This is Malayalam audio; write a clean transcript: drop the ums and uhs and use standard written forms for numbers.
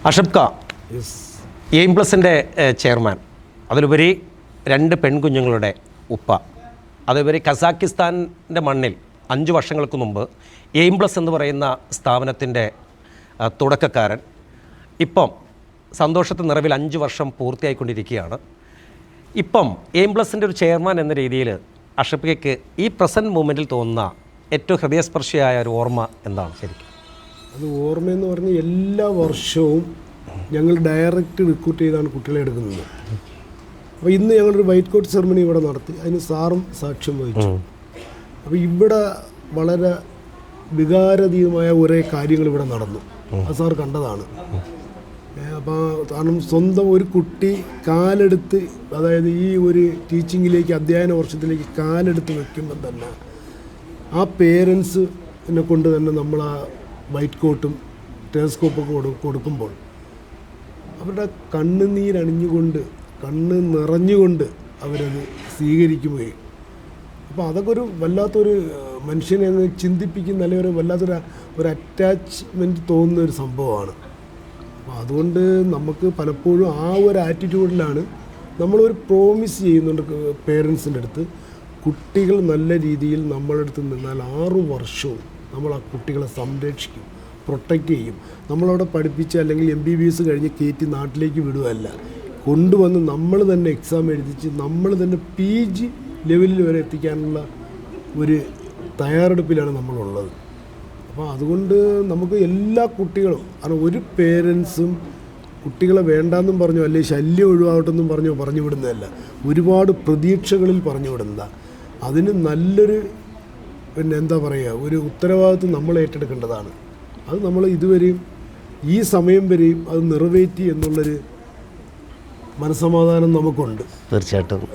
അഷബ്ക എയിം പ്ലസിൻ്റെ ചെയർമാൻ, അതിലുപരി 2 പെൺകുഞ്ഞുങ്ങളുടെ ഉപ്പ, അതുപരി കസാക്കിസ്ഥാൻ്റെ മണ്ണിൽ 5 വർഷങ്ങൾക്ക് മുമ്പ് എയിം പ്ലസ് എന്ന് പറയുന്ന സ്ഥാപനത്തിൻ്റെ തുടക്കക്കാരൻ, ഇപ്പം സന്തോഷത്തിൻ്റെ നിറവിൽ 5 വർഷം പൂർത്തിയായിക്കൊണ്ടിരിക്കുകയാണ്. ഇപ്പം എയിം പ്ലസിൻ്റെ ഒരു ചെയർമാൻ എന്ന രീതിയിൽ അഷബ്കയ്ക്ക് ഈ പ്രസൻറ്റ് മൂമെൻറ്റിൽ തോന്നുന്ന ഏറ്റവും ഹൃദയസ്പർശിയായ ഒരു ഓർമ്മ എന്താണ് ശരിക്കും? അത് ഓർമ്മയെന്ന് പറഞ്ഞാൽ എല്ലാ വർഷവും ഞങ്ങൾ ഡയറക്റ്റ് റിക്രൂട്ട് ചെയ്താണ് കുട്ടികളെ എടുക്കുന്നത്. അപ്പോൾ ഇന്ന് ഞങ്ങളൊരു വൈറ്റ് കോട്ട് സെറമണി ഇവിടെ നടത്തി, അതിന് സാറും സാക്ഷ്യം വഹിച്ചു. അപ്പോൾ ഇവിടെ വളരെ വികാരതീതമായ കുറേ കാര്യങ്ങൾ ഇവിടെ നടന്നു, അത് സാർ കണ്ടതാണ്. അപ്പോൾ കാരണം സ്വന്തം ഒരു കുട്ടി കാലെടുത്ത്, അതായത് ഈ ഒരു ടീച്ചിങ്ങിലേക്ക്, അധ്യയന വർഷത്തിലേക്ക് കാലെടുത്ത് വെക്കുമ്പം തന്നെ ആ പേരൻസിനെ കൊണ്ട് തന്നെ നമ്മൾ ആ വൈറ്റ് കോട്ടും ടെലസ്കോപ്പൊക്കെ കൊടുക്കുമ്പോൾ അവരുടെ കണ്ണുനീരണിഞ്ഞുകൊണ്ട്, കണ്ണ് നിറഞ്ഞുകൊണ്ട് അവരത് സ്വീകരിക്കുകയും, അപ്പോൾ അതൊക്കെ ഒരു വല്ലാത്തൊരു മനുഷ്യനെ അങ്ങ് ചിന്തിപ്പിക്കുന്ന, അല്ലെങ്കിൽ വല്ലാത്തൊരു അറ്റാച്ച്മെൻറ്റ് തോന്നുന്ന ഒരു സംഭവമാണ്. അപ്പോൾ അതുകൊണ്ട് നമുക്ക് പലപ്പോഴും ആ ഒരു ആറ്റിറ്റ്യൂഡിലാണ് നമ്മളൊരു പ്രോമിസ് ചെയ്യുന്നുണ്ട് പേരൻസിൻ്റെ അടുത്ത്, കുട്ടികൾ നല്ല രീതിയിൽ നമ്മളുടെ അടുത്ത് നിന്നാൽ 6 വർഷവും നമ്മൾ ആ കുട്ടികളെ സംരക്ഷിക്കും, പ്രൊട്ടക്റ്റ് ചെയ്യും. നമ്മളവിടെ പഠിപ്പിച്ച് അല്ലെങ്കിൽ MBBS കഴിഞ്ഞ് കയറ്റി നാട്ടിലേക്ക് വിടുകയല്ല, കൊണ്ടുവന്ന് നമ്മൾ തന്നെ എക്സാം എഴുതിച്ച് നമ്മൾ തന്നെ PG ലെവലിൽ വരെ എത്തിക്കാനുള്ള ഒരു തയ്യാറെടുപ്പിലാണ് നമ്മളുള്ളത്. അപ്പോൾ അതുകൊണ്ട് നമുക്ക് എല്ലാ കുട്ടികളും, കാരണം ഒരു പേരൻസും കുട്ടികളെ വേണ്ടാന്നും പറഞ്ഞോ അല്ലെങ്കിൽ ശല്യം ഒഴിവാകട്ടെന്നും പറഞ്ഞു വിടുന്നതല്ല, ഒരുപാട് പ്രതീക്ഷകളിൽ പറഞ്ഞു വിടുന്നതാണ്. അതിന് നല്ലൊരു എന്താ പറയുക, ഒരു ഉത്തരവാദിത്വം നമ്മൾ ഏറ്റെടുക്കേണ്ടതാണ്. അത് നമ്മൾ ഇതുവരെയും ഈ സമയം വരെയും അത് നിറവേറ്റി എന്നുള്ളൊരു മനസ്സമാധാനം നമുക്കുണ്ട്. തീർച്ചയായിട്ടും.